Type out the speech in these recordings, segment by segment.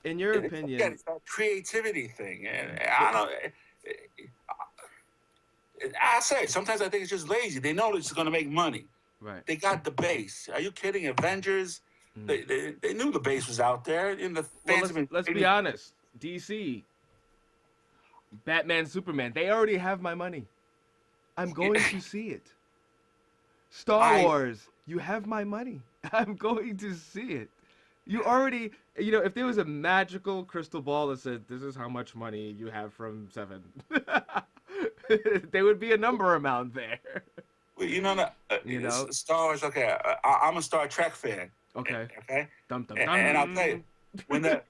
in your Again, opinion, it's that creativity thing, and I don't know. I say sometimes I think it's just lazy. They know it's going to make money. right? They got the base. Are you kidding? Avengers. Mm. They knew the base was out there, and the Well, fans have been let's be waiting. honest. DC, Batman, Superman, they already have my money. I'm going to see it. Star I Wars, you have my money. I'm going to see it. You already, if there was a magical crystal ball that said, this is how much money you have from Seven, there would be a number amount there. Well, you know, you know? Star Wars. Okay, I'm a Star Trek fan. Okay. Okay, Dum dum and I'll tell you dum. when that.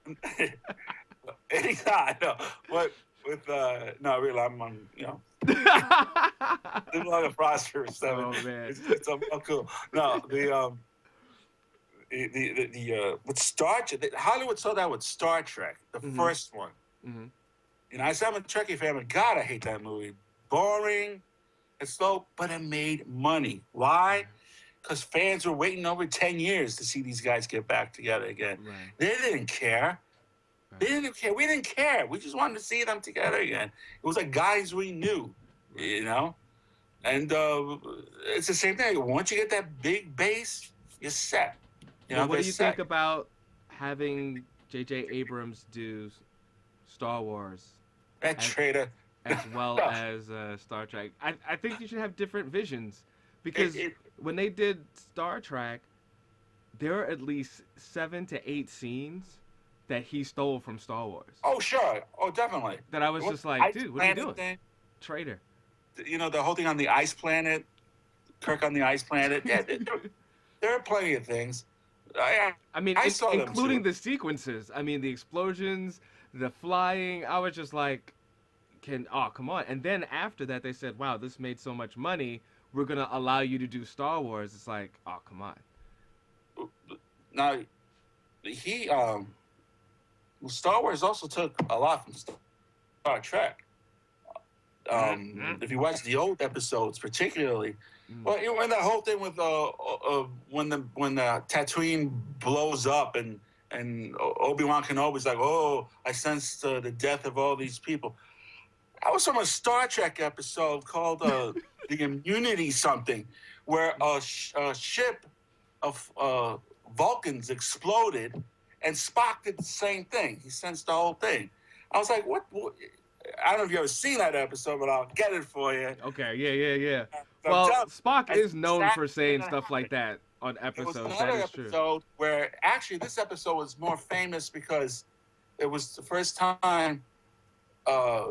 I know what with no, really, I'm on live like a prosperous seven. oh, man. It's cool. No, with Hollywood saw that with Star Trek, the hmm first one. hmm I said I'm a Trekkie fan, but God, I hate that movie. Boring, it's slow, but it made money. Why? Because fans were waiting over 10 years to see these guys get back together again. Right. They didn't care. They Right. didn't care. We didn't care. We just wanted to see them together again. It was like guys we knew, Right. And it's the same thing. Once you get that big base, you're set. Well, what They're do you think set. about having J.J. Abrams do Star Wars That as, traitor. as well No, as Star Trek? I think you should have different visions it, because it, when they did Star Trek, there are at least 7 to 8 scenes that he stole from Star Wars. oh, sure. Oh, definitely. That I was What just like, ice dude, what are you planet doing, thing? traitor? The whole thing on the ice planet, Kirk on the ice planet. Yeah, there are plenty of things. I, I mean, I saw them including too. the sequences. I mean, the explosions, the flying. I was just like, come on. And then after that, they said, wow, this made so much money. We're gonna allow you to do Star Wars. It's like, oh, come on. Now, he Star Wars also took a lot from Star Trek. Mm-hmm. If you watch the old episodes, particularly, Mm. well, when that whole thing with when the Tatooine blows up and Obi-Wan Kenobi's like, oh, I sensed the death of all these people. That was from a Star Trek episode called the Immunity something, where a ship of Vulcans exploded, and Spock did the same thing. He sensed the whole thing. I was like, what? I don't know if you ever seen that episode, but I'll get it for you. Okay, yeah. I'm Well, telling Spock you, is known for exactly saying gonna stuff like happen. that on It was episodes. That another is true. episode where actually this episode was more famous because it was the first time uh,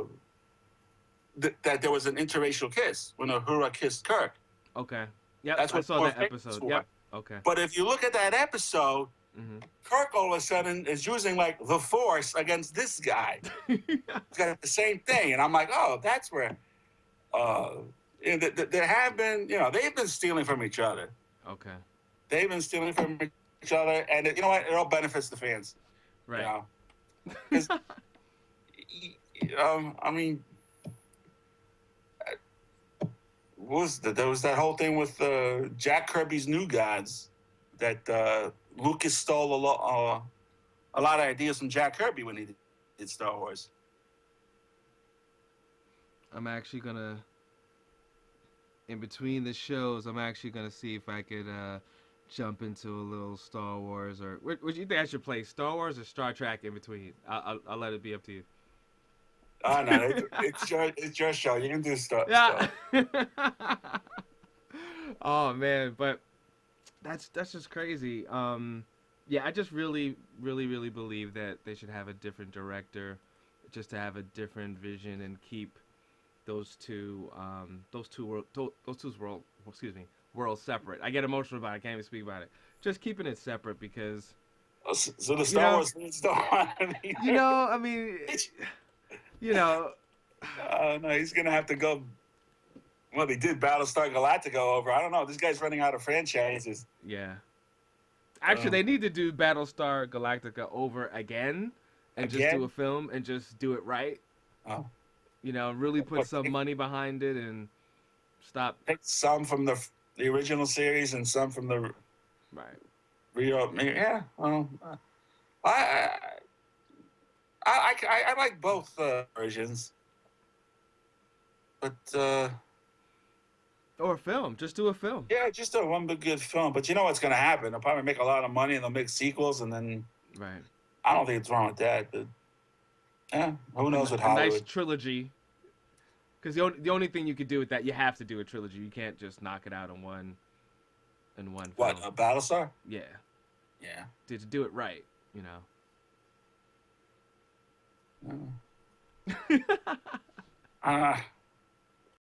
that there was an interracial kiss when Uhura kissed Kirk. Okay. Yep, That's I what saw more that famous episode. for. Yep. Okay. But if you look at that episode, hmm Kirk all of a sudden is using like the Force against this guy. He's got the same thing, and I'm like, oh, that's where uh, there have been, they've been stealing from each other. okay. They've been stealing from each other, and you know what? It all benefits the fans. You Right. know, because I mean, there was that whole thing with Jack Kirby's New Gods that Lucas stole a lot of ideas from Jack Kirby when he did Star Wars. I'm actually gonna, in between the shows, I'm actually gonna see if I could jump into a little Star Wars or what do you think I should play? Star Wars or Star Trek in between? I'll let it be up to you. Oh no, it's your show. You can do Yeah. stuff. oh man, but that's just crazy. Yeah, I just really believe that they should have a different director, just to have a different vision and keep those two worlds separate. I get emotional about it. I can't even speak about it. Just keeping it separate because So the you Star know, Wars needs don't want him either. I mean, you know, No, he's gonna have to go. Well, they did Battlestar Galactica over. I don't know. This guy's running out of franchises. yeah. Actually, Um, they need to do Battlestar Galactica over again and just do a again, film and just do it right. oh, Really put but some money behind it and stop. take some from the original series and some from the Right. real. Yeah. Well, I I like both versions, but Or a film. Just do a film. yeah, just a one big good film. But you know what's going to happen? They'll probably make a lot of money and they'll make sequels, and then Right. I don't think it's wrong with that. But yeah, who knows with A nice Hollywood? trilogy. Because the only thing you could do with that, you have to do a trilogy. You can't just knock it out in one What, film. a Battlestar? Yeah. Yeah. To do it right, you know. Uh,